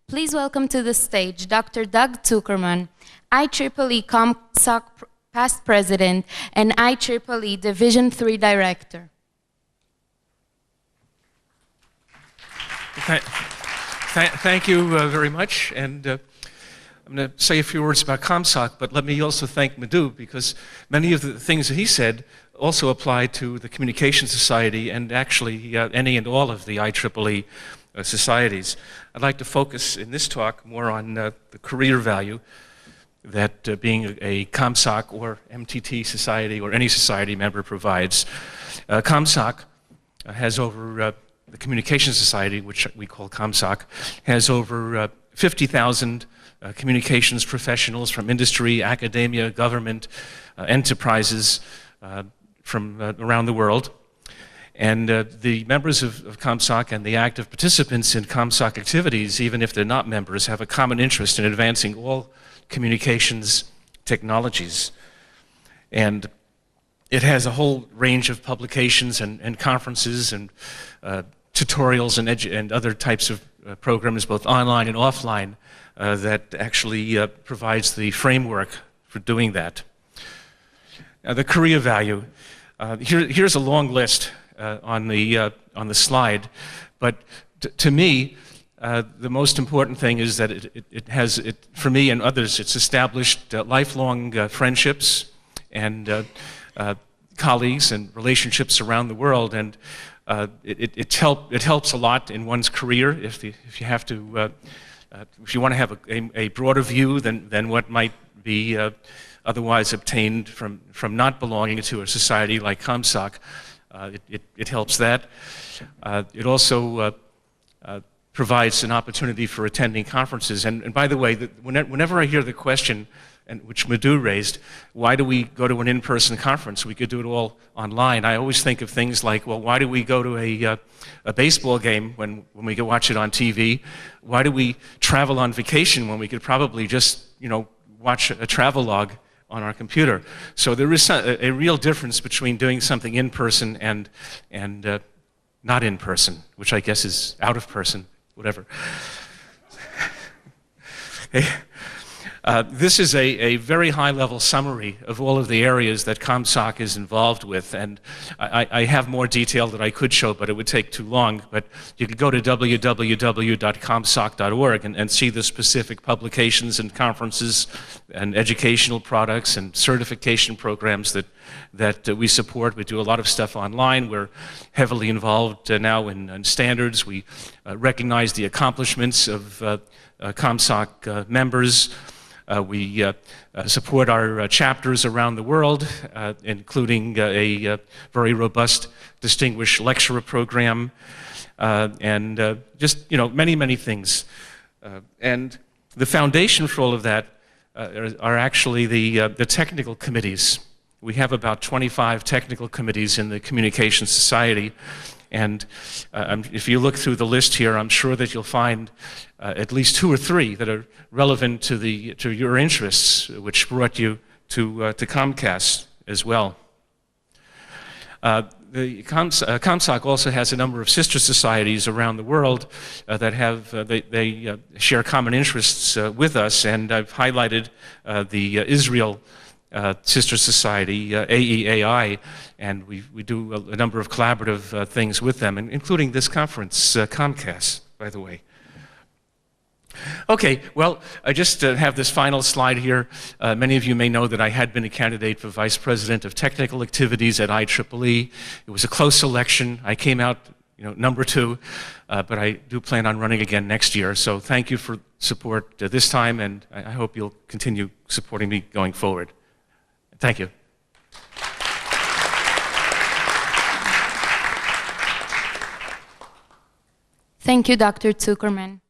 Please welcome to the stage Dr. Doug Zuckerman, IEEE COMCAS past president and IEEE Division III director. Thank you very much, and I'm going to say a few words about COMSOC, but let me also thank Madhu, because many of the things that he said also apply to the Communication Society and actually any and all of the IEEE societies. I'd like to focus in this talk more on the career value that being a COMSOC or MTT society or any society member provides. COMSOC has over the Communication Society, which we call COMSOC, has over 50,000 communications professionals from industry, academia, government, enterprises from around the world. And the members of COMSOC and the active participants in COMSOC activities, even if they're not members, have a common interest in advancing all communications technologies. And it has a whole range of publications and conferences and tutorials and other types of programs, both online and offline, that actually provides the framework for doing that. Now, the career value. Here's a long list on the slide, but to me, the most important thing is that it has, for me and others, it's established lifelong friendships and colleagues and relationships around the world, and it helps a lot in one's career if you have to if you want to have a broader view than what might be otherwise obtained from not belonging to a society like COMSOC. It helps that. It also provides an opportunity for attending conferences. And by the way, whenever I hear the question, which Madhu raised, why do we go to an in-person conference? We could do it all online. I always think of things like, well, why do we go to a baseball game when we can watch it on TV? Why do we travel on vacation when we could probably just, watch a travel log on our computer? So there is a real difference between doing something in person and not in person, which I guess is out of person, whatever. This is a very high-level summary of all of the areas that COMSOC is involved with, and I have more detail that I could show, but it would take too long. But you could go to www.comsoc.org and see the specific publications and conferences and educational products and certification programs that we support. We do a lot of stuff online. We're heavily involved now in standards. We recognize the accomplishments of COMSOC members. We support our chapters around the world, including a very robust distinguished lecturer program, and just many, many things. And the foundation for all of that are actually the technical committees. We have about 25 technical committees in the Communication Society. And if you look through the list here, I'm sure that you'll find at least 2 or 3 that are relevant to your interests, which brought you to COMCAS as well. The COMSOC also has a number of sister societies around the world that have they share common interests with us, and I've highlighted the Israel sister society, AEAI, and we do a number of collaborative things with them, including this conference, COMCAS, by the way. Okay, well, I just have this final slide here. Many of you may know that I had been a candidate for Vice President of Technical Activities at IEEE. It was a close election. I came out, number 2, but I do plan on running again next year. So thank you for support this time, and I hope you'll continue supporting me going forward. Thank you. Thank you, Dr. Zuckerman.